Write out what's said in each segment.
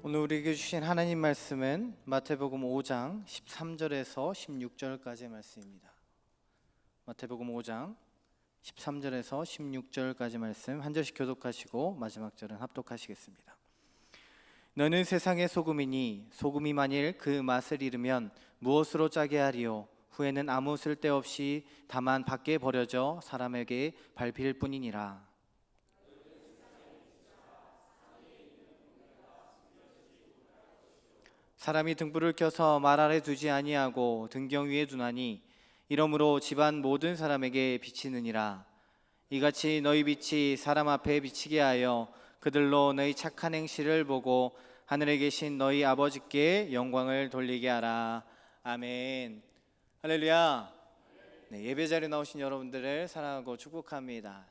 오늘 우리에게 주신 하나님 말씀은 마태복음 5장 13절에서 16절까지의 말씀입니다. 마태복음 5장 13절에서 16절까지 말씀 한 절씩 교독하시고 마지막 절은 합독하시겠습니다. 너는 세상의 소금이니 소금이 만일 그 맛을 잃으면 무엇으로 짜게 하리요? 후에는 아무 쓸데없이 다만 밖에 버려져 사람에게 밟힐 뿐이니라. 사람이 등불을 켜서 말 아래 두지 아니하고 등경 위에 두나니 이러므로 집안 모든 사람에게 비치느니라. 이같이 너희 빛이 사람 앞에 비치게 하여 그들로 너희 착한 행실을 보고 하늘에 계신 너희 아버지께 영광을 돌리게 하라. 아멘. 할렐루야. 네, 예배 자리에 나오신 여러분들을 사랑하고 축복합니다.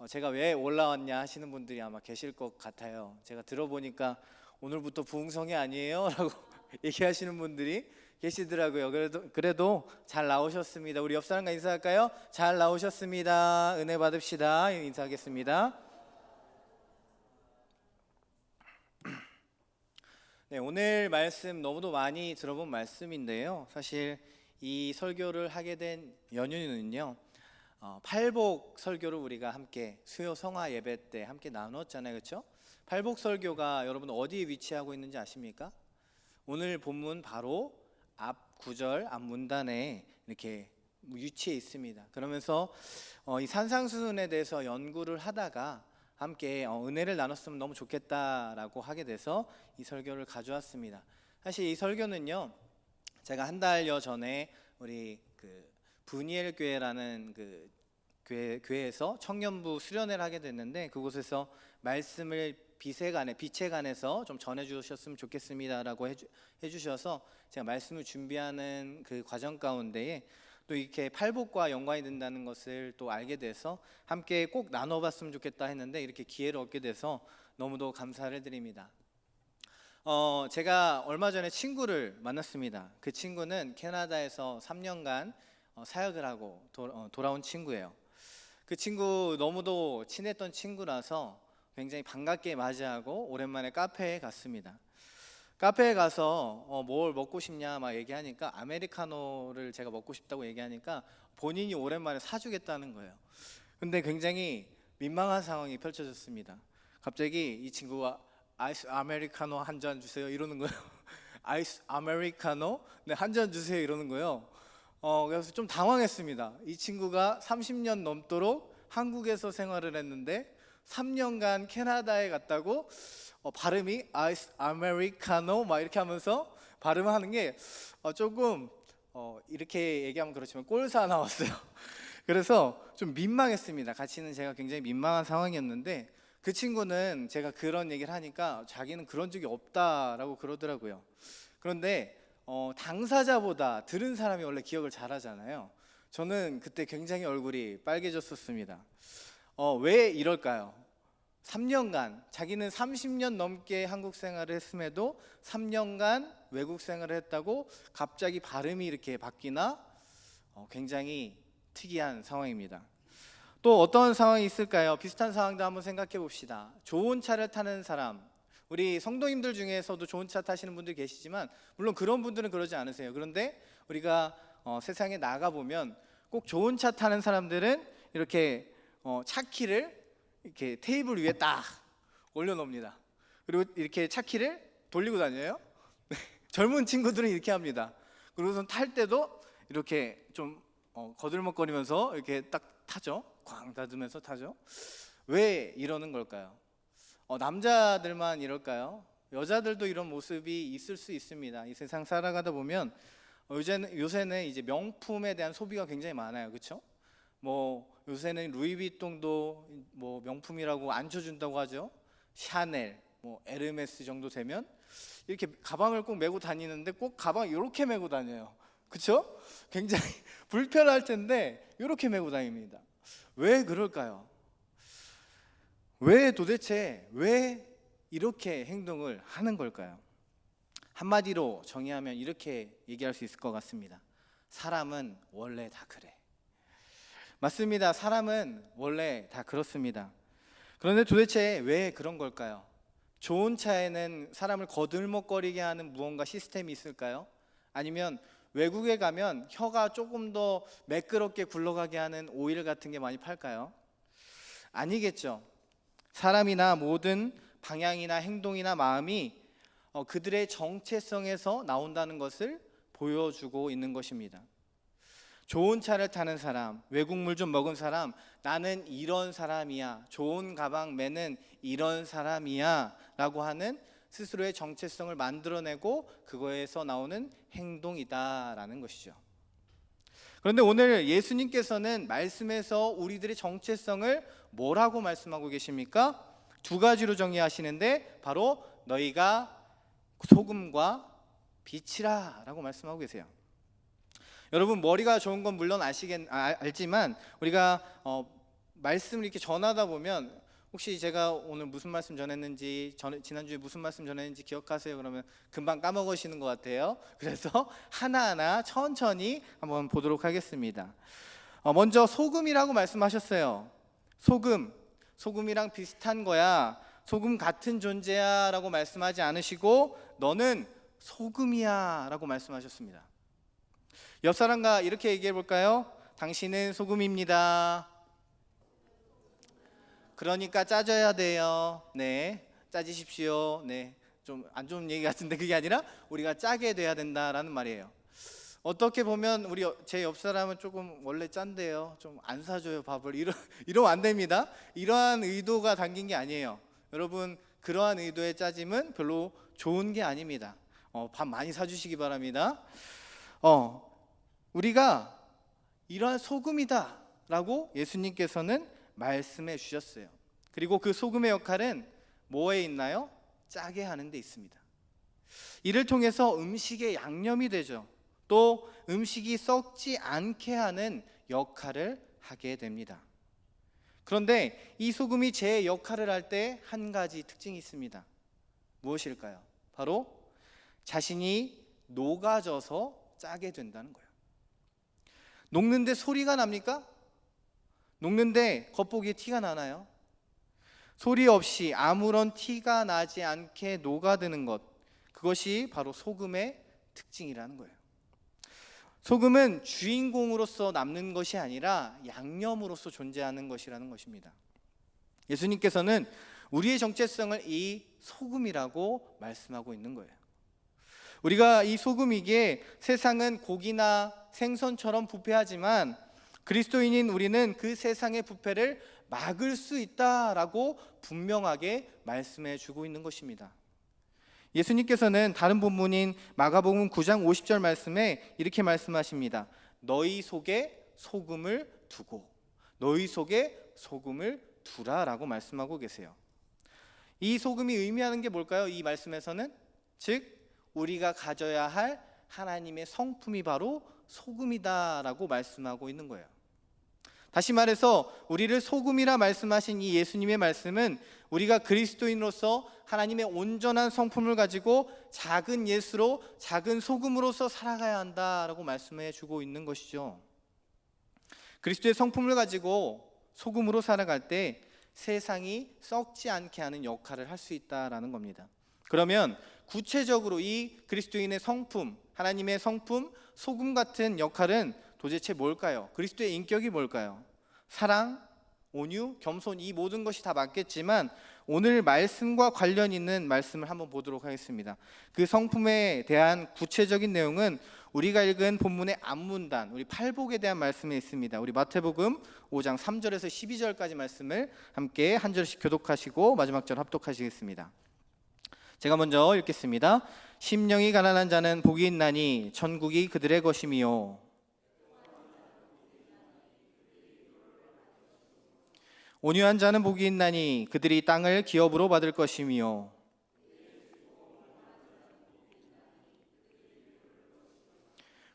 제가 왜 올라왔냐 하시는 분들이 아마 계실 것 같아요. 제가 들어보니까 오늘부터 부흥성이 아니에요? 라고 얘기하시는 분들이 계시더라고요. 그래도 잘 나오셨습니다. 우리 옆 사람과 인사할까요? 잘 나오셨습니다. 은혜 받읍시다. 인사하겠습니다. 네, 오늘 말씀 너무도 많이 들어본 말씀인데요. 사실 이 설교를 하게 된 연유는요, 팔복 설교를 우리가 함께 수요 성화 예배 때 함께 나눴잖아요. 그렇죠? 팔복 설교가 여러분 어디에 위치하고 있는지 아십니까? 오늘 본문 바로 앞 구절, 앞 문단에 이렇게 위치해 있습니다. 그러면서 이 산상수훈에 대해서 연구를 하다가 함께 은혜를 나눴으면 너무 좋겠다라고 하게 돼서 이 설교를 가져왔습니다. 사실 이 설교는요, 제가 한 달여 전에 우리 브니엘 교회라는 교회에서 청년부 수련회를 하게 됐는데, 그곳에서 말씀을 빛에 관해서 좀 전해주셨으면 좋겠습니다라고 해주셔서 제가 말씀을 준비하는 그 과정 가운데에 또 이렇게 팔복과 연관이 된다는 것을 또 알게 돼서 함께 꼭 나눠봤으면 좋겠다 했는데 이렇게 기회를 얻게 돼서 너무도 감사를 드립니다. 제가 얼마 전에 친구를 만났습니다. 그 친구는 캐나다에서 3년간 사역을 하고 돌아온 친구예요. 그 친구 너무도 친했던 친구라서 굉장히 반갑게 맞이하고 오랜만에 카페에 갔습니다. 카페에 가서 뭘 먹고 싶냐 막 얘기하니까 아메리카노를 제가 먹고 싶다고 얘기하니까 본인이 오랜만에 사주겠다는 거예요. 근데 굉장히 민망한 상황이 펼쳐졌습니다. 갑자기 이 친구가 아이스 아메리카노 한 잔 주세요 이러는 거예요. 아이스 아메리카노? 네, 한 잔 주세요 이러는 거예요. 그래서 좀 당황했습니다. 이 친구가 30년 넘도록 한국에서 생활을 했는데 3년간 캐나다에 갔다고 발음이 아이스 아메리카노 막 이렇게 하면서 발음하는 게 조금 이렇게 얘기하면 그렇지만 꼴사 나왔어요. 그래서 좀 민망했습니다. 같이 있는 제가 굉장히 민망한 상황이었는데 그 친구는 제가 그런 얘기를 하니까 자기는 그런 적이 없다라고 그러더라고요. 그런데 당사자보다 들은 사람이 원래 기억을 잘하잖아요. 저는 그때 굉장히 얼굴이 빨개졌었습니다. 왜 이럴까요? 3년간, 자기는 30년 넘게 한국 생활을 했음에도 3년간 외국 생활을 했다고 갑자기 발음이 이렇게 바뀌나? 굉장히 특이한 상황입니다. 또 어떤 상황이 있을까요? 비슷한 상황도 한번 생각해 봅시다. 좋은 차를 타는 사람, 우리 성도님들 중에서도 좋은 차 타시는 분들 계시지만 물론 그런 분들은 그러지 않으세요. 그런데 우리가 세상에 나가보면 꼭 좋은 차 타는 사람들은 이렇게 차키를 이렇게 테이블 위에 딱 올려놓습니다. 그리고 이렇게 차키를 돌리고 다녀요. 젊은 친구들은 이렇게 합니다. 그리고선 탈 때도 이렇게 좀 거들먹거리면서 이렇게 딱 타죠. 쾅 닫으면서 타죠. 왜 이러는 걸까요? 남자들만 이럴까요? 여자들도 이런 모습이 있을 수 있습니다. 이 세상 살아가다 보면 요새는 이제 명품에 대한 소비가 굉장히 많아요. 그렇죠? 요새는 루이비통도 명품이라고 안 쳐준다고 하죠. 샤넬, 에르메스 정도 되면 이렇게 가방을 꼭 메고 다니는데 꼭 가방 이렇게 메고 다녀요. 그렇죠? 굉장히 불편할 텐데 이렇게 메고 다닙니다. 왜 그럴까요? 도대체 왜 이렇게 행동을 하는 걸까요? 한마디로 정의하면 이렇게 얘기할 수 있을 것 같습니다. 사람은 원래 다 그래. 맞습니다. 사람은 원래 다 그렇습니다. 그런데 도대체 왜 그런 걸까요? 좋은 차에는 사람을 거들먹거리게 하는 무언가 시스템이 있을까요? 아니면 외국에 가면 혀가 조금 더 매끄럽게 굴러가게 하는 오일 같은 게 많이 팔까요? 아니겠죠. 사람이나 모든 방향이나 행동이나 마음이 그들의 정체성에서 나온다는 것을 보여주고 있는 것입니다. 좋은 차를 타는 사람, 외국물 좀 먹은 사람, 나는 이런 사람이야, 좋은 가방 매는 이런 사람이야 라고 하는 스스로의 정체성을 만들어내고 그거에서 나오는 행동이다라는 것이죠. 그런데 오늘 예수님께서는 말씀에서 우리들의 정체성을 뭐라고 말씀하고 계십니까? 두 가지로 정의하시는데 바로 너희가 소금과 빛이라 라고 말씀하고 계세요. 여러분, 머리가 좋은 건 물론 알지만 우리가 말씀을 이렇게 전하다 보면 혹시 제가 오늘 무슨 말씀 전했는지, 지난주에 무슨 말씀 전했는지 기억하세요? 그러면 금방 까먹으시는 것 같아요. 그래서 하나하나 천천히 한번 보도록 하겠습니다. 먼저 소금이라고 말씀하셨어요. 소금이랑 비슷한 거야, 소금 같은 존재야 라고 말씀하지 않으시고 너는 소금이야 라고 말씀하셨습니다. 옆 사람과 이렇게 얘기해 볼까요? 당신은 소금입니다. 그러니까 짜져야 돼요. 네, 짜지십시오. 네, 좀 안 좋은 얘기 같은데 그게 아니라 우리가 짜게 돼야 된다라는 말이에요. 어떻게 보면 제 옆 사람은 조금 원래 짠데요, 좀 안 사줘요 밥을, 이러면 안 됩니다. 이러한 의도가 담긴 게 아니에요. 여러분, 그러한 의도의 짜짐은 별로 좋은 게 아닙니다. 밥 많이 사주시기 바랍니다. 우리가 이러한 소금이다 라고 예수님께서는 말씀해 주셨어요. 그리고 그 소금의 역할은 뭐에 있나요? 짜게 하는 데 있습니다. 이를 통해서 음식의 양념이 되죠. 또 음식이 썩지 않게 하는 역할을 하게 됩니다. 그런데 이 소금이 제 역할을 할 때 한 가지 특징이 있습니다. 무엇일까요? 바로 자신이 녹아져서 짜게 된다는 거예요. 녹는데 소리가 납니까? 녹는데 겉보기에 티가 나나요? 소리 없이 아무런 티가 나지 않게 녹아드는 것, 그것이 바로 소금의 특징이라는 거예요. 소금은 주인공으로서 남는 것이 아니라 양념으로서 존재하는 것이라는 것입니다. 예수님께서는 우리의 정체성을 이 소금이라고 말씀하고 있는 거예요. 우리가 이 소금이기에 세상은 고기나 생선처럼 부패하지만 그리스도인인 우리는 그 세상의 부패를 막을 수 있다라고 분명하게 말씀해 주고 있는 것입니다. 예수님께서는 다른 본문인 마가복음 9장 50절 말씀에 이렇게 말씀하십니다. 너희 속에 소금을 두고 너희 속에 소금을 두라라고 말씀하고 계세요. 이 소금이 의미하는 게 뭘까요? 이 말씀에서는 즉 우리가 가져야 할 하나님의 성품이 바로 소금이다라고 말씀하고 있는 거예요. 다시 말해서 우리를 소금이라 말씀하신 이 예수님의 말씀은 우리가 그리스도인으로서 하나님의 온전한 성품을 가지고 작은 예수로, 작은 소금으로서 살아가야 한다라고 말씀해 주고 있는 것이죠. 그리스도의 성품을 가지고 소금으로 살아갈 때 세상이 썩지 않게 하는 역할을 할 수 있다라는 겁니다. 그러면 구체적으로 이 그리스도인의 성품, 하나님의 성품, 소금 같은 역할은 도대체 뭘까요? 그리스도의 인격이 뭘까요? 사랑, 온유, 겸손, 이 모든 것이 다 맞겠지만 오늘 말씀과 관련 있는 말씀을 한번 보도록 하겠습니다. 그 성품에 대한 구체적인 내용은 우리가 읽은 본문의 앞문단, 우리 팔복에 대한 말씀에 있습니다. 우리 마태복음 5장 3절에서 12절까지 말씀을 함께 한 절씩 교독하시고 마지막 절 합독하시겠습니다. 제가 먼저 읽겠습니다. 심령이 가난한 자는 복이 있나니 천국이 그들의 것임이요 온유한 자는 복이 있나니 그들이 땅을 기업으로 받을 것임이요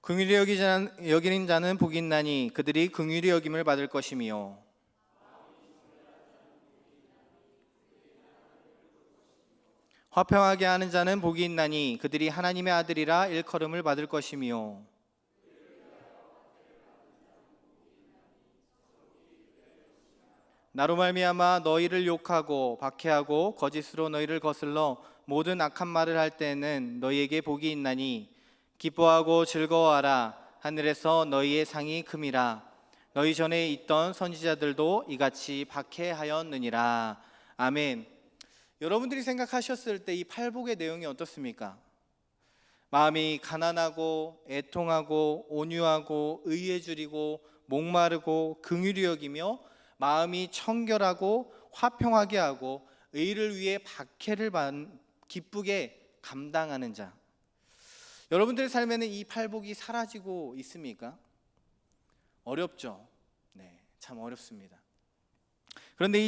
긍휼히 여기는 자는 복이 있나니 그들이 긍휼히 여김을 받을 것임이요 화평하게 하는 자는 복이 있나니 그들이 하나님의 아들이라 일컬음을 받을 것임이요 나로 말미암아 너희를 욕하고 박해하고 거짓으로 너희를 거슬러 모든 악한 말을 할 때에는 너희에게 복이 있나니 기뻐하고 즐거워하라. 하늘에서 너희의 상이 큼이라. 너희 전에 있던 선지자들도 이같이 박해하였느니라. 아멘. 여러분들이 생각하셨을 때 이 팔복의 내용이 어떻습니까? 마음이 가난하고 애통하고 온유하고 의에 줄이고 목마르고 긍휼히 여기며 마음이 청결하고 화평하게 하고 의를 위해 박해를 기쁘게 감당하는 자. 여러분들의 삶에는 이 팔복이 사라지고 있습니까? 어렵죠. 네, 참 어렵습니다. 그런데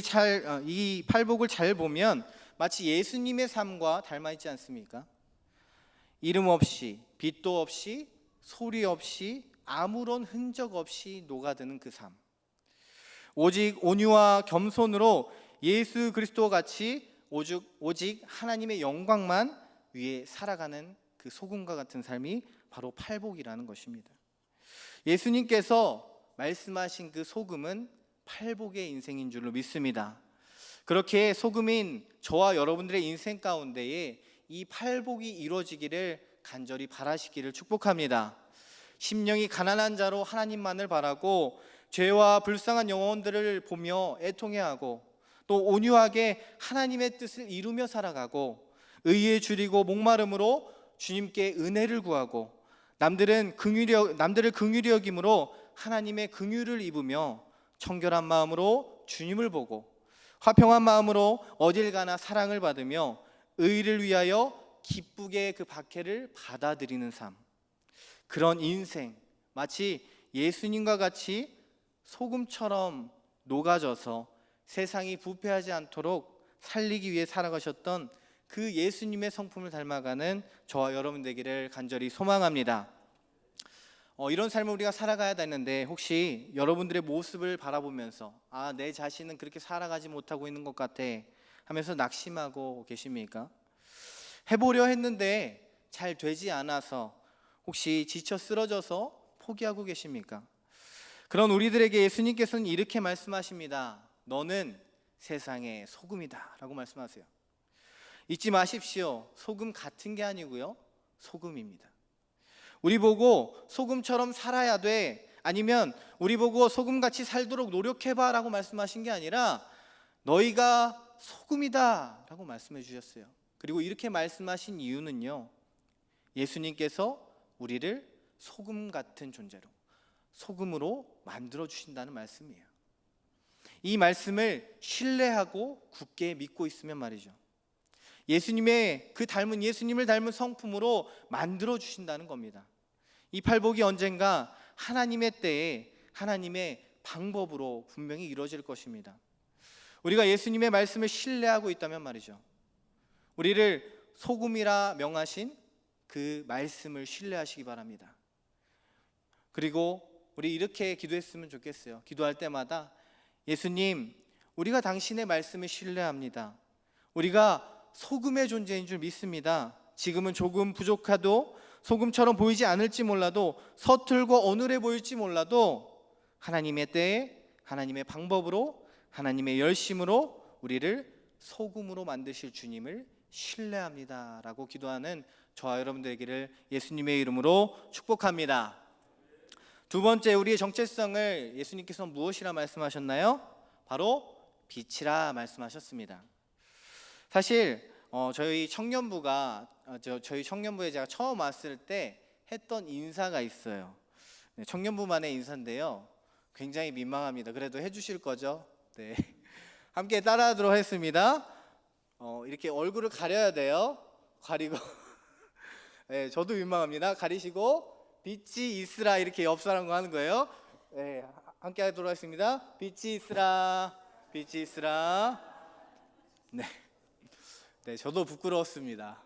이 팔복을 잘 보면 마치 예수님의 삶과 닮아 있지 않습니까? 이름 없이, 빛도 없이, 소리 없이, 아무런 흔적 없이 녹아드는 그 삶. 오직 온유와 겸손으로 예수 그리스도와 같이 오직 하나님의 영광만 위해 살아가는 그 소금과 같은 삶이 바로 팔복이라는 것입니다. 예수님께서 말씀하신 그 소금은 팔복의 인생인 줄로 믿습니다. 그렇게 소금인 저와 여러분들의 인생 가운데에 이 팔복이 이루어지기를 간절히 바라시기를 축복합니다. 심령이 가난한 자로 하나님만을 바라고 죄와 불쌍한 영혼들을 보며 애통해하고 또 온유하게 하나님의 뜻을 이루며 살아가고 의에 줄이고 목마름으로 주님께 은혜를 구하고 남들을 긍휼히 여김으로 하나님의 긍휼을 입으며 청결한 마음으로 주님을 보고 화평한 마음으로 어딜 가나 사랑을 받으며 의를 위하여 기쁘게 그 박해를 받아들이는 삶. 그런 인생, 마치 예수님과 같이 소금처럼 녹아져서 세상이 부패하지 않도록 살리기 위해 살아가셨던 그 예수님의 성품을 닮아가는 저와 여러분 되기를 간절히 소망합니다. 이런 삶을 우리가 살아가야 되는데 혹시 여러분들의 모습을 바라보면서 내 자신은 그렇게 살아가지 못하고 있는 것 같아 하면서 낙심하고 계십니까? 해보려 했는데 잘 되지 않아서 혹시 지쳐 쓰러져서 포기하고 계십니까? 그런 우리들에게 예수님께서는 이렇게 말씀하십니다. 너는 세상의 소금이다 라고 말씀하세요. 잊지 마십시오. 소금 같은 게 아니고요, 소금입니다. 우리 보고 소금처럼 살아야 돼, 아니면 우리 보고 소금같이 살도록 노력해봐 라고 말씀하신 게 아니라 너희가 소금이다 라고 말씀해 주셨어요. 그리고 이렇게 말씀하신 이유는요, 예수님께서 우리를 소금 같은 존재로, 소금으로 만들어 주신다는 말씀이에요. 이 말씀을 신뢰하고 굳게 믿고 있으면 말이죠, 예수님을 닮은 성품으로 만들어 주신다는 겁니다. 이 팔복이 언젠가 하나님의 때에 하나님의 방법으로 분명히 이루어질 것입니다. 우리가 예수님의 말씀을 신뢰하고 있다면 말이죠, 우리를 소금이라 명하신 그 말씀을 신뢰하시기 바랍니다. 그리고 우리 이렇게 기도했으면 좋겠어요. 기도할 때마다 예수님, 우리가 당신의 말씀을 신뢰합니다. 우리가 소금의 존재인 줄 믿습니다. 지금은 조금 부족하도 소금처럼 보이지 않을지 몰라도 서툴고 어눌해 보일지 몰라도 하나님의 때에 하나님의 방법으로 하나님의 열심으로 우리를 소금으로 만드실 주님을 신뢰합니다 라고 기도하는 저와 여러분 되기를 예수님의 이름으로 축복합니다. 두 번째, 우리의 정체성을 예수님께서 무엇이라 말씀하셨나요? 바로 빛이라 말씀하셨습니다. 사실 저희 청년부에 제가 처음 왔을 때 했던 인사가 있어요. 청년부만의 인사인데요, 굉장히 민망합니다. 그래도 해주실 거죠? 네. 함께 따라하도록 하겠습니다. 이렇게 얼굴을 가려야 돼요. 가리고 네, 저도 민망합니다. 가리시고 빛이 있으라 이렇게 옆 사람과 하는 거예요. 네, 함께 하도록 하겠습니다. 빛이 있으라, 빛이 있으라. 네, 저도 부끄러웠습니다.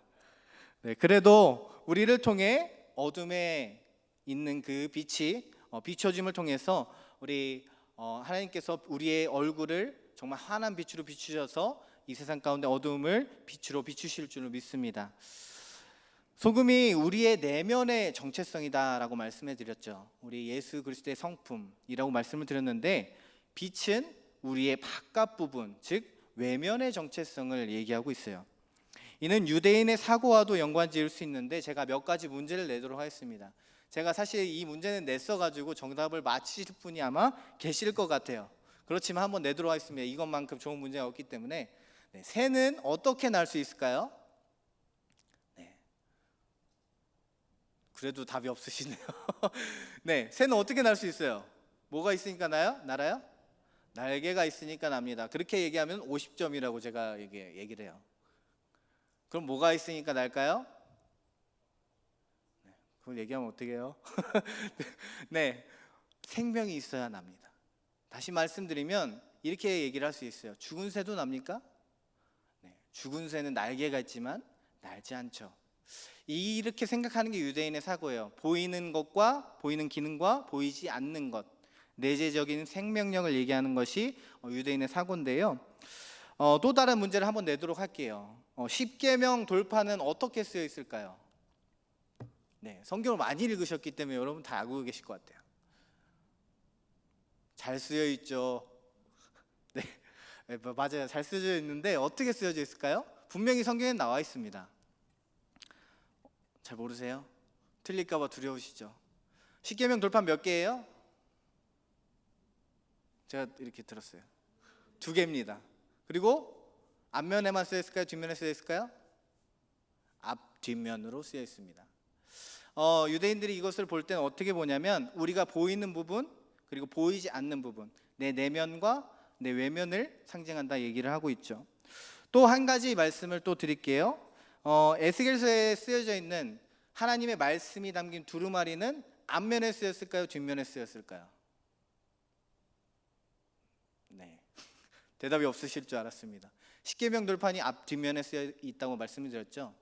네, 그래도 우리를 통해 어둠에 있는 그 빛이 비춰짐을 통해서 우리 하나님께서 우리의 얼굴을 정말 환한 빛으로 비추셔서 이 세상 가운데 어둠을 빛으로 비추실 줄을 믿습니다. 소금이 우리의 내면의 정체성이다라고 말씀해 드렸죠. 우리 예수 그리스도의 성품이라고 말씀을 드렸는데 빛은 우리의 바깥 부분, 즉 외면의 정체성을 얘기하고 있어요. 이는 유대인의 사고와도 연관지을 수 있는데 제가 몇 가지 문제를 내도록 하겠습니다. 제가 사실 이 문제는 냈어가지고 정답을 맞히실 분이 아마 계실 것 같아요. 그렇지만 한번 내도록 하겠습니다. 이것만큼 좋은 문제가 없기 때문에. 새는 어떻게 날 수 있을까요? 네. 그래도 답이 없으시네요. 네, 새는 어떻게 날 수 있어요? 뭐가 있으니까 날아요? 날개가 있으니까 납니다. 그렇게 얘기하면 50점이라고 제가 얘기를 해요. 그럼 뭐가 있으니까 날까요? 그걸 얘기하면 어떻게 해요? 네, 생명이 있어야 납니다. 다시 말씀드리면 이렇게 얘기를 할 수 있어요. 죽은 새도 납니까? 네, 죽은 새는 날개가 있지만 날지 않죠. 이렇게 생각하는 게 유대인의 사고예요. 보이는 것과 보이는 기능과 보이지 않는 것, 내재적인 생명력을 얘기하는 것이 유대인의 사고인데요. 또 다른 문제를 한번 내도록 할게요. 십계명 돌파는 어떻게 쓰여 있을까요? 네, 성경을 많이 읽으셨기 때문에 여러분 다 알고 계실 것 같아요. 잘 쓰여 있죠. 네, 맞아요. 잘 쓰여져 있는데 어떻게 쓰여져 있을까요? 분명히 성경에 나와 있습니다. 잘 모르세요? 틀릴까 봐 두려우시죠? 십계명 돌파 몇 개예요? 제가 이렇게 들었어요. 2개입니다. 그리고 앞면에만 쓰여 있을까요? 뒷면에 쓰여 있을까요? 앞, 뒷면으로 쓰여 있습니다. 유대인들이 이것을 볼 때는 어떻게 보냐면 우리가 보이는 부분 그리고 보이지 않는 부분, 내 내면과 내 외면을 상징한다 얘기를 하고 있죠. 또 한 가지 말씀을 또 드릴게요. 에스겔서에 쓰여져 있는 하나님의 말씀이 담긴 두루마리는 앞면에 쓰였을까요? 뒷면에 쓰였을까요? 네, 대답이 없으실 줄 알았습니다. 십계명 돌판이 앞 뒷면에 쓰여 있다고 말씀을 드렸죠.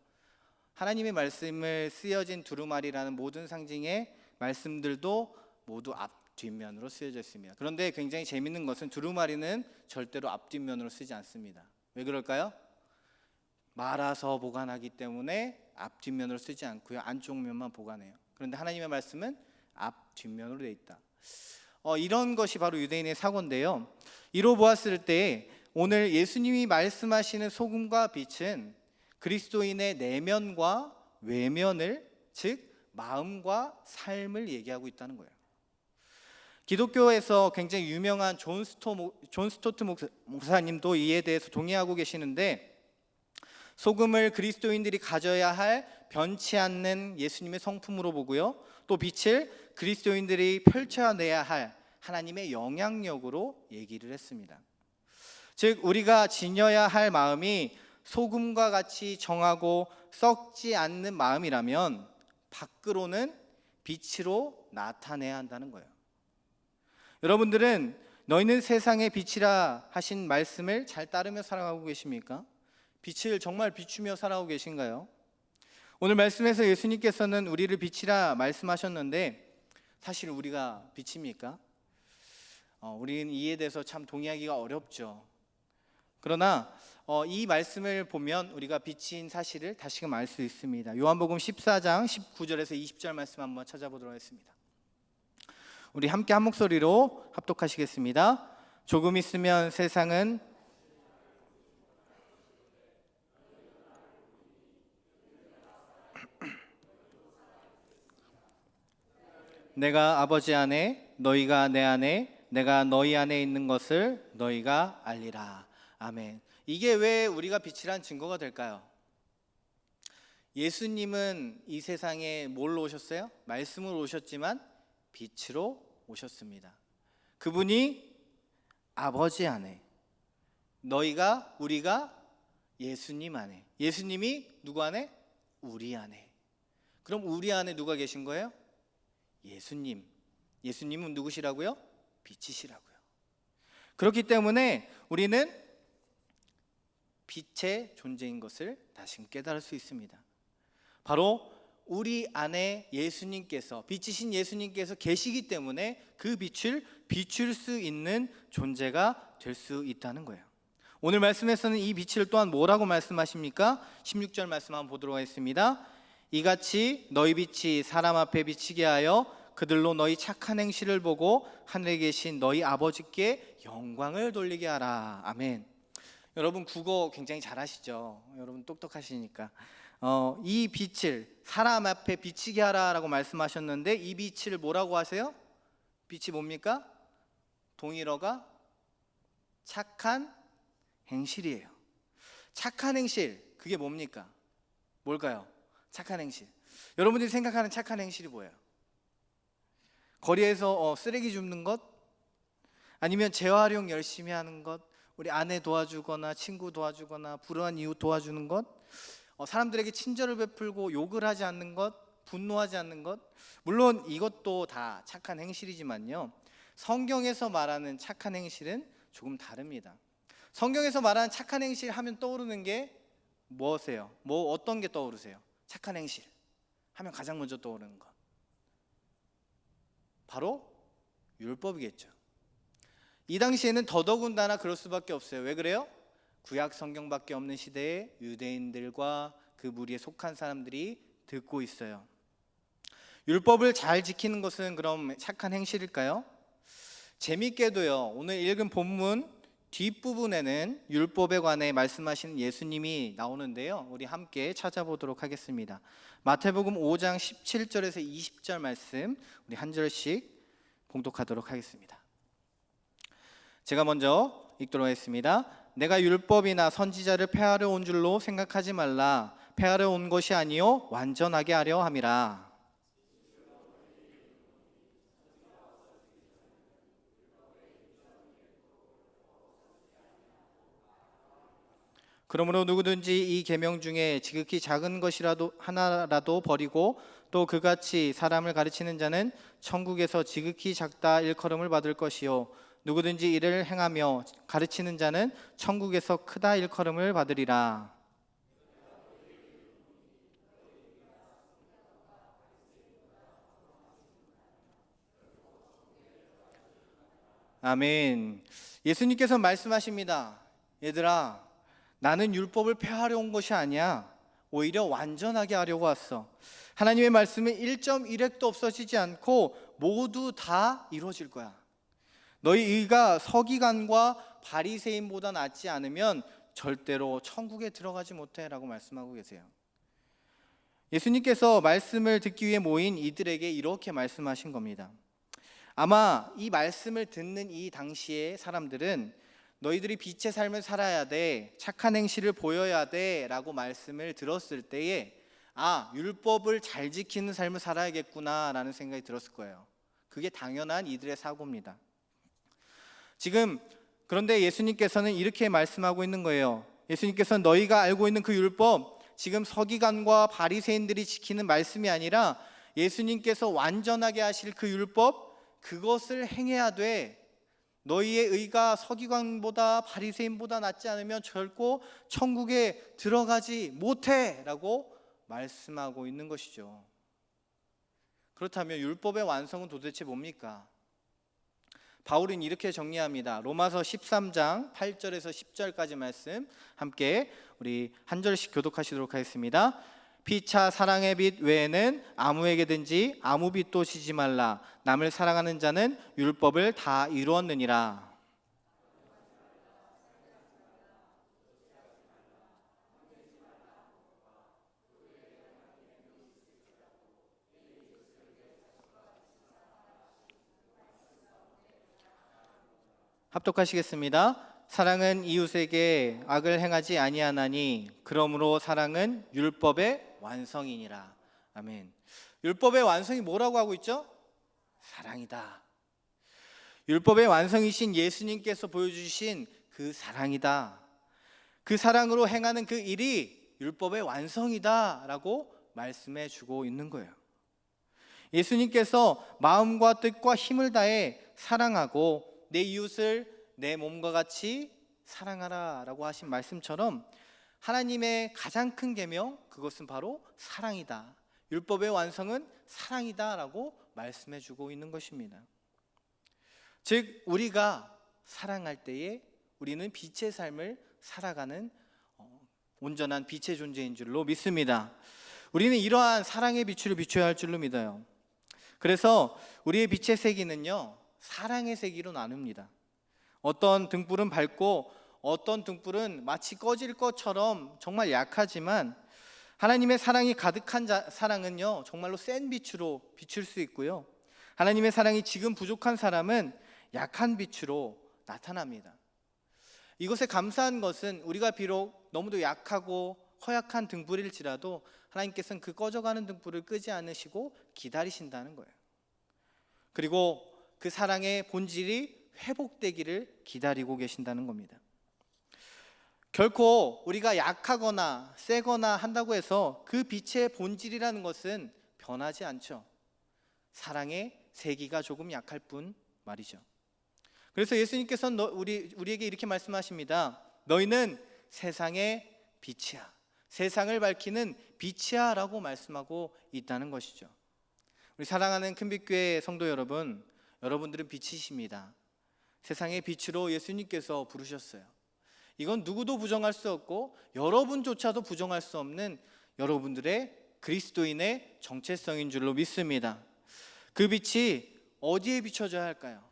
하나님의 말씀을 쓰여진 두루마리라는 모든 상징의 말씀들도 모두 앞 뒷면으로 쓰여져 있습니다. 그런데 굉장히 재밌는 것은 두루마리는 절대로 앞 뒷면으로 쓰지 않습니다. 왜 그럴까요? 말아서 보관하기 때문에 앞 뒷면으로 쓰지 않고요, 안쪽 면만 보관해요. 그런데 하나님의 말씀은 앞 뒷면으로 되어 있다. 이런 것이 바로 유대인의 사고인데요. 이로 보았을 때 오늘 예수님이 말씀하시는 소금과 빛은 그리스도인의 내면과 외면을, 즉 마음과 삶을 얘기하고 있다는 거예요. 기독교에서 굉장히 유명한 존 스토트 목사님도 이에 대해서 동의하고 계시는데, 소금을 그리스도인들이 가져야 할 변치 않는 예수님의 성품으로 보고요, 또 빛을 그리스도인들이 펼쳐내야 할 하나님의 영향력으로 얘기를 했습니다. 즉 우리가 지녀야 할 마음이 소금과 같이 정하고 썩지 않는 마음이라면 밖으로는 빛으로 나타내야 한다는 거예요. 여러분들은 너희는 세상의 빛이라 하신 말씀을 잘 따르며 살아가고 계십니까? 빛을 정말 비추며 살아가고 계신가요? 오늘 말씀에서 예수님께서는 우리를 빛이라 말씀하셨는데 사실 우리가 빛입니까? 우리는 이에 대해서 참 동의하기가 어렵죠. 그러나 이 말씀을 보면 우리가 빛인 사실을 다시금 알 수 있습니다. 요한복음 14장 19절에서 20절 말씀 한번 찾아보도록 하겠습니다. 우리 함께 한 목소리로 합독하시겠습니다. 조금 있으면 세상은 내가 아버지 안에 너희가 내 안에 내가 너희 안에 있는 것을 너희가 알리라. 아멘. 이게 왜 우리가 빛이란 증거가 될까요? 예수님은 이 세상에 뭘로 오셨어요? 말씀으로 오셨지만 빛으로 오셨습니다. 그분이 아버지 안에, 우리가 예수님 안에, 예수님이 누구 안에? 우리 안에. 그럼 우리 안에 누가 계신 거예요? 예수님. 예수님은 누구시라고요? 빛이시라고요. 그렇기 때문에 우리는 빛의 존재인 것을 다시금 깨달을 수 있습니다. 바로 우리 안에 예수님께서, 빛이신 예수님께서 계시기 때문에 그 빛을 비출 수 있는 존재가 될 수 있다는 거예요. 오늘 말씀에서는 이 빛을 또한 뭐라고 말씀하십니까? 16절 말씀 한번 보도록 하겠습니다. 이같이 너희 빛이 사람 앞에 비치게 하여 그들로 너희 착한 행실을 보고 하늘에 계신 너희 아버지께 영광을 돌리게 하라. 아멘. 여러분 국어 굉장히 잘하시죠? 여러분 똑똑하시니까 이 빛을 사람 앞에 비치게 하라라고 말씀하셨는데 이 빛을 뭐라고 하세요? 빛이 뭡니까? 동일어가 착한 행실이에요. 착한 행실, 그게 뭡니까? 뭘까요? 착한 행실. 여러분들이 생각하는 착한 행실이 뭐예요? 거리에서 쓰레기 줍는 것? 아니면 재활용 열심히 하는 것? 우리 아내 도와주거나 친구 도와주거나 불우한 이웃 도와주는 것? 사람들에게 친절을 베풀고 욕을 하지 않는 것? 분노하지 않는 것? 물론 이것도 다 착한 행실이지만요, 성경에서 말하는 착한 행실은 조금 다릅니다. 성경에서 말하는 착한 행실 하면 떠오르는 게 무엇이에요? 어떤 게 떠오르세요? 착한 행실 하면 가장 먼저 떠오르는 것, 바로 율법이겠죠. 이 당시에는 더더군다나 그럴 수밖에 없어요. 왜 그래요? 구약 성경밖에 없는 시대에 유대인들과 그 무리에 속한 사람들이 듣고 있어요. 율법을 잘 지키는 것은 그럼 착한 행실일까요? 재밌게도요, 오늘 읽은 본문 뒷부분에는 율법에 관해 말씀하시는 예수님이 나오는데요, 우리 함께 찾아보도록 하겠습니다. 마태복음 5장 17절에서 20절 말씀 우리 한 절씩 봉독하도록 하겠습니다. 제가 먼저 읽도록 하겠습니다. 내가 율법이나 선지자를 폐하려 온 줄로 생각하지 말라. 폐하려 온 것이 아니요 완전하게 하려 함이라. 그러므로 누구든지 이 계명 중에 지극히 작은 것이라도 하나라도 버리고 또 그같이 사람을 가르치는 자는 천국에서 지극히 작다 일컬음을 받을 것이요 누구든지 이를 행하며 가르치는 자는 천국에서 크다 일컬음을 받으리라. 아멘. 예수님께서 말씀하십니다. 얘들아, 나는 율법을 폐하려 온 것이 아니야. 오히려 완전하게 하려고 왔어. 하나님의 말씀은 1.1획도 없어지지 않고 모두 다 이루어질 거야. 너희 의가 서기관과 바리새인보다 낫지 않으면 절대로 천국에 들어가지 못해 라고 말씀하고 계세요. 예수님께서 말씀을 듣기 위해 모인 이들에게 이렇게 말씀하신 겁니다. 아마 이 말씀을 듣는 이 당시의 사람들은 너희들이 빛의 삶을 살아야 돼, 착한 행실을 보여야 돼 라고 말씀을 들었을 때에 율법을 잘 지키는 삶을 살아야겠구나 라는 생각이 들었을 거예요. 그게 당연한 이들의 사고입니다. 지금 그런데 예수님께서는 이렇게 말씀하고 있는 거예요. 예수님께서는 너희가 알고 있는 그 율법, 지금 서기관과 바리새인들이 지키는 말씀이 아니라 예수님께서 완전하게 하실 그 율법, 그것을 행해야 돼. 너희의 의가 서기관보다 바리새인보다 낫지 않으면 결코 천국에 들어가지 못해 라고 말씀하고 있는 것이죠. 그렇다면 율법의 완성은 도대체 뭡니까? 바울은 이렇게 정리합니다. 로마서 13장 8절에서 10절까지 말씀 함께 우리 한 절씩 교독하시도록 하겠습니다. 피차 사랑의 빛 외에는 아무에게든지 아무 빛도 지지 말라. 남을 사랑하는 자는 율법을 다 이루었느니라. 합독하시겠습니다. 사랑은 이웃에게 악을 행하지 아니하나니 그러므로 사랑은 율법의 완성이니라. 아멘. 율법의 완성이 뭐라고 하고 있죠? 사랑이다. 율법의 완성이신 예수님께서 보여주신 그 사랑이다. 그 사랑으로 행하는 그 일이 율법의 완성이다 라고 말씀해 주고 있는 거예요. 예수님께서 마음과 뜻과 힘을 다해 사랑하고 내 이웃을 내 몸과 같이 사랑하라 라고 하신 말씀처럼 하나님의 가장 큰 계명, 그것은 바로 사랑이다. 율법의 완성은 사랑이다 라고 말씀해 주고 있는 것입니다. 즉 우리가 사랑할 때에 우리는 빛의 삶을 살아가는 온전한 빛의 존재인 줄로 믿습니다. 우리는 이러한 사랑의 빛을 비춰야 할 줄로 믿어요. 그래서 우리의 빛의 세기는요, 사랑의 세기로 나눕니다. 어떤 등불은 밝고 어떤 등불은 마치 꺼질 것처럼 정말 약하지만, 하나님의 사랑이 가득한 사랑은요, 정말로 센 빛으로 비출 수 있고요, 하나님의 사랑이 지금 부족한 사람은 약한 빛으로 나타납니다. 이것에 감사한 것은 우리가 비록 너무도 약하고 허약한 등불일지라도 하나님께서는 그 꺼져가는 등불을 끄지 않으시고 기다리신다는 거예요. 그리고 그 사랑의 본질이 회복되기를 기다리고 계신다는 겁니다. 결코 우리가 약하거나 세거나 한다고 해서 그 빛의 본질이라는 것은 변하지 않죠. 사랑의 세기가 조금 약할 뿐 말이죠. 그래서 예수님께서는 우리에게 이렇게 말씀하십니다. 너희는 세상의 빛이야, 세상을 밝히는 빛이야 라고 말씀하고 있다는 것이죠. 우리 사랑하는 큰빛교회 성도 여러분, 여러분들은 빛이십니다. 세상의 빛으로 예수님께서 부르셨어요. 이건 누구도 부정할 수 없고 여러분조차도 부정할 수 없는 여러분들의 그리스도인의 정체성인 줄로 믿습니다. 그 빛이 어디에 비춰져야 할까요?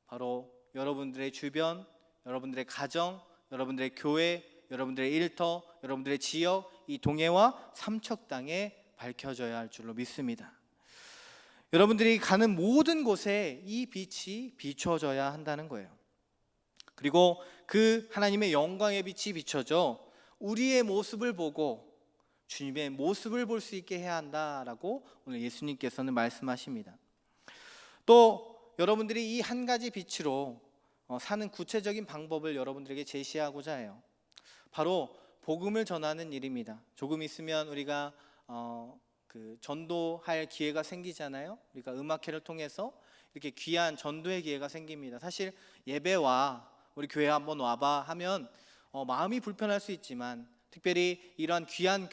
바로 여러분들의 주변, 여러분들의 가정, 여러분들의 교회, 여러분들의 일터, 여러분들의 지역, 이 동해와 삼척 땅에 밝혀져야 할 줄로 믿습니다. 여러분들이 가는 모든 곳에 이 빛이 비춰져야 한다는 거예요. 그리고 그 하나님의 영광의 빛이 비춰져 우리의 모습을 보고 주님의 모습을 볼 수 있게 해야 한다라고 오늘 예수님께서는 말씀하십니다. 또 여러분들이 이 한 가지 빛으로 사는 구체적인 방법을 여러분들에게 제시하고자 해요. 바로 복음을 전하는 일입니다. 조금 있으면 우리가 전도할 기회가 생기잖아요. 우리가 음악회를 통해서 이렇게 귀한 전도의 기회가 생깁니다. 사실 예배와 우리 교회 한번 와봐 하면 마음이 불편할 수 있지만, 특별히 이러한 귀한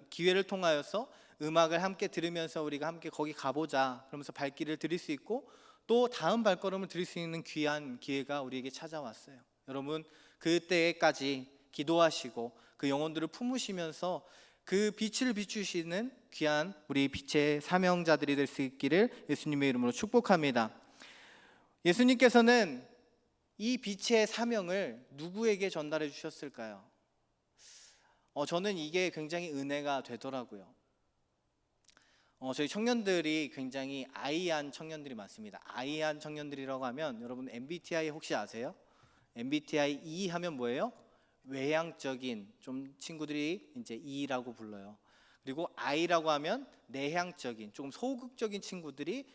기회를 통하여서 음악을 함께 들으면서 우리가 함께 거기 가보자 그러면서 발길을 들일 수 있고, 또 다음 발걸음을 들일 수 있는 귀한 기회가 우리에게 찾아왔어요. 여러분, 그때까지 기도하시고 그 영혼들을 품으시면서 그 빛을 비추시는 귀한 우리 빛의 사명자들이 될 수 있기를 예수님의 이름으로 축복합니다. 예수님께서는 이 빛의 사명을 누구에게 전달해 주셨을까요? 저는 이게 굉장히 은혜가 되더라고요. 저희 청년들이 굉장히 아이한 청년들이 많습니다. 아이한 청년들이라고 하면 여러분 MBTI 혹시 아세요? MBTI E 하면 뭐예요? 외향적인 좀 친구들이 이제 E라고 불러요. 그리고 I라고 하면 내향적인 조금 소극적인 친구들이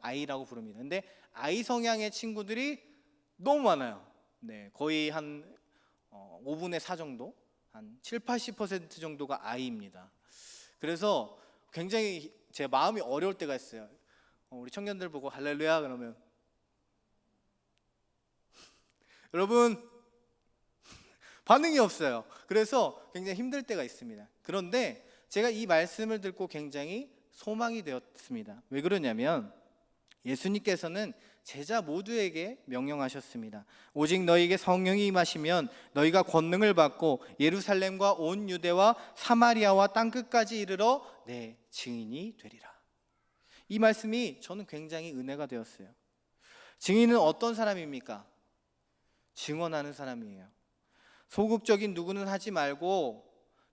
I라고 부릅니다. 근데 I 성향의 친구들이 너무 많아요. 네, 거의 한 5분의 4 정도, 한 7-80% 정도가 I입니다. 그래서 굉장히 제 마음이 어려울 때가 있어요. 우리 청년들 보고 할렐루야 그러면 여러분 반응이 없어요. 그래서 굉장히 힘들 때가 있습니다. 그런데 제가 이 말씀을 듣고 굉장히 소망이 되었습니다. 왜 그러냐면 예수님께서는 제자 모두에게 명령하셨습니다. 오직 너희에게 성령이 임하시면 너희가 권능을 받고 예루살렘과 온 유대와 사마리아와 땅끝까지 이르러 내 증인이 되리라. 이 말씀이 저는 굉장히 은혜가 되었어요. 증인은 어떤 사람입니까? 증언하는 사람이에요. 소극적인 누구는 하지 말고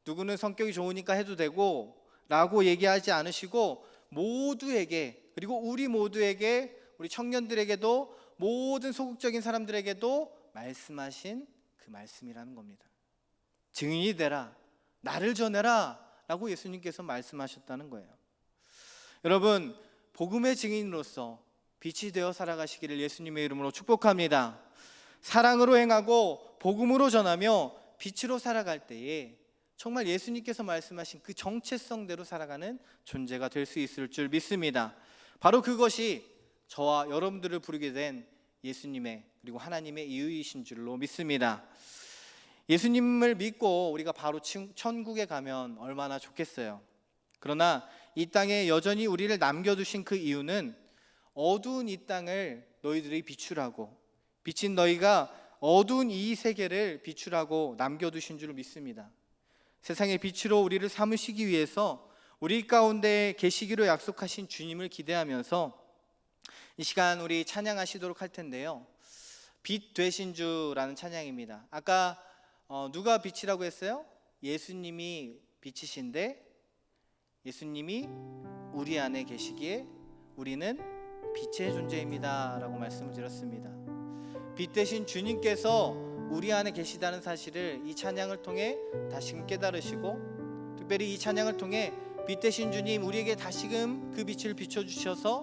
누구는 성격이 좋으니까 해도 되고 라고 얘기하지 않으시고 모두에게, 그리고 우리 모두에게, 우리 청년들에게도 모든 소극적인 사람들에게도 말씀하신 그 말씀이라는 겁니다. 증인이 되라, 나를 전해라 라고 예수님께서 말씀하셨다는 거예요. 여러분, 복음의 증인으로서 빛이 되어 살아가시기를 예수님의 이름으로 축복합니다. 사랑으로 행하고 복음으로 전하며 빛으로 살아갈 때에 정말 예수님께서 말씀하신 그 정체성대로 살아가는 존재가 될 수 있을 줄 믿습니다. 바로 그것이 저와 여러분들을 부르게 된 예수님의 그리고 하나님의 이유이신 줄로 믿습니다. 예수님을 믿고 우리가 바로 천국에 가면 얼마나 좋겠어요. 그러나 이 땅에 여전히 우리를 남겨두신 그 이유는 어두운 이 땅을 너희들이 비추라고, 비친 너희가 어두운 이 세계를 비추라고 남겨두신 줄 믿습니다. 세상의 빛으로 우리를 삼으시기 위해서 우리 가운데 계시기로 약속하신 주님을 기대하면서 이 시간 우리 찬양하시도록 할 텐데요. 빛 되신 주라는 찬양입니다. 아까 누가 빛이라고 했어요? 예수님이 빛이신데 예수님이 우리 안에 계시기에 우리는 빛의 존재입니다 라고 말씀을 드렸습니다. 빛 되신 주님께서 우리 안에 계시다는 사실을 이 찬양을 통해 다시금 깨달으시고, 특별히 이 찬양을 통해 빛 되신 주님 우리에게 다시금 그 빛을 비춰주셔서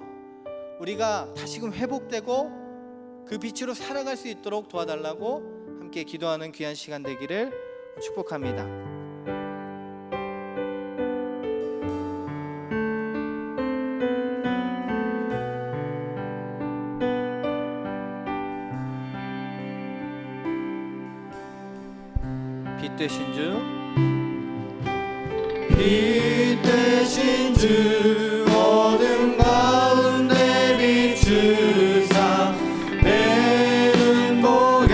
우리가 다시금 회복되고 그 빛으로 살아갈 수 있도록 도와달라고 함께 기도하는 귀한 시간 되기를 축복합니다. 빛 되신 주, 빛 되신 주, 어둠 가운데 비추사 내 눈 보게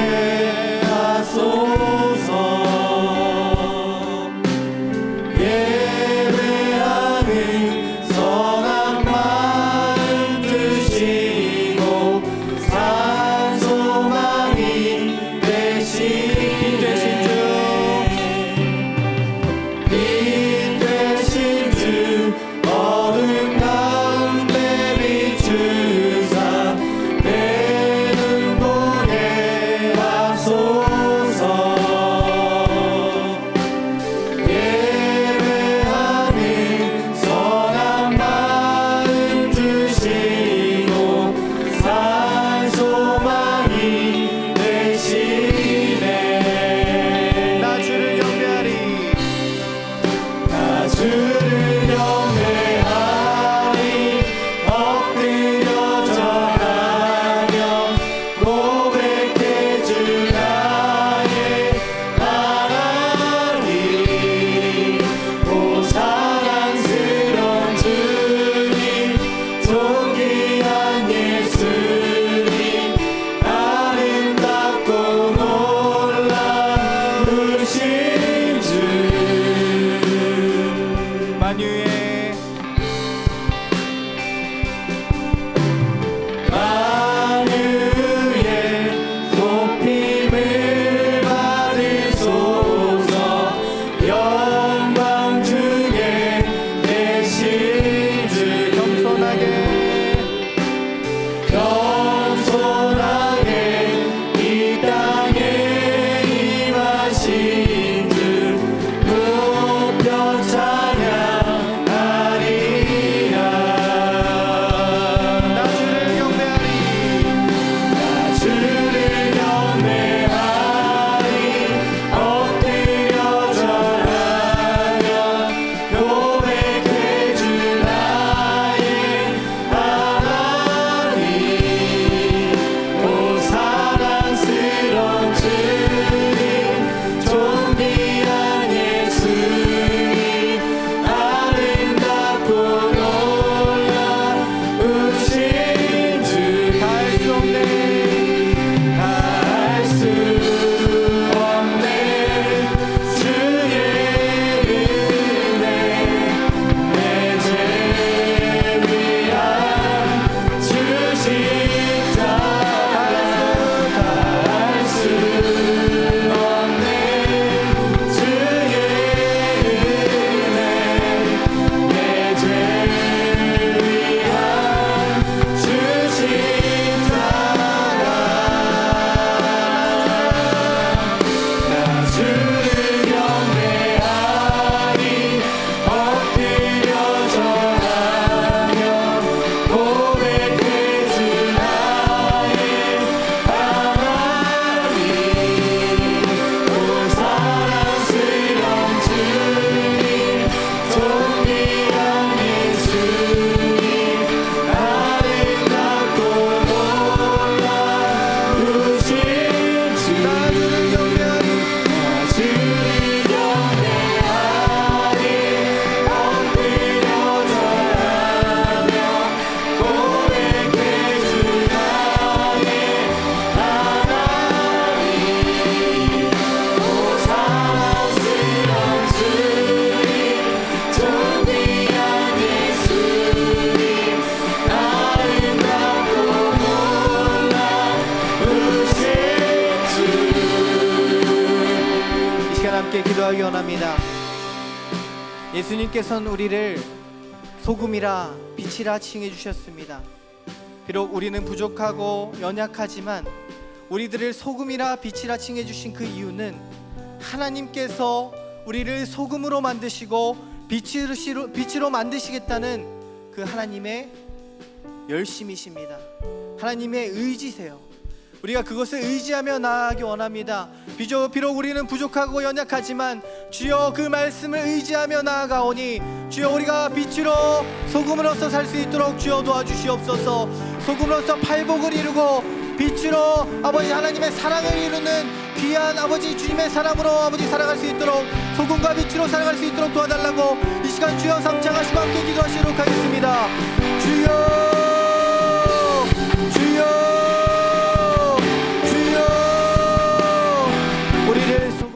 하소서. 예배하는 선한 마음 드시고 산 소망이 되신 기도하기 원합니다. 예수님께서는 우리를 소금이라 빛이라 칭해 주셨습니다. 비록 우리는 부족하고 연약하지만 우리들을 소금이라 빛이라 칭해 주신 그 이유는 하나님께서 우리를 소금으로 만드시고 빛으로 만드시겠다는 그 하나님의 열심이십니다. 하나님의 의지세요. 우리가 그것을 의지하며 나아가기 원합니다. 비록 우리는 부족하고 연약하지만 주여 그 말씀을 의지하며 나아가오니 주여 우리가 빛으로 소금으로서 살 수 있도록 주여 도와주시옵소서. 소금으로서 팔복을 이루고 빛으로 아버지 하나님의 사랑을 이루는 귀한 아버지 주님의 사랑으로 아버지 살아갈 수 있도록 소금과 빛으로 살아갈 수 있도록 도와달라고 이 시간 주여 삼창하시고 함께 기도하시도록 하겠습니다. 주여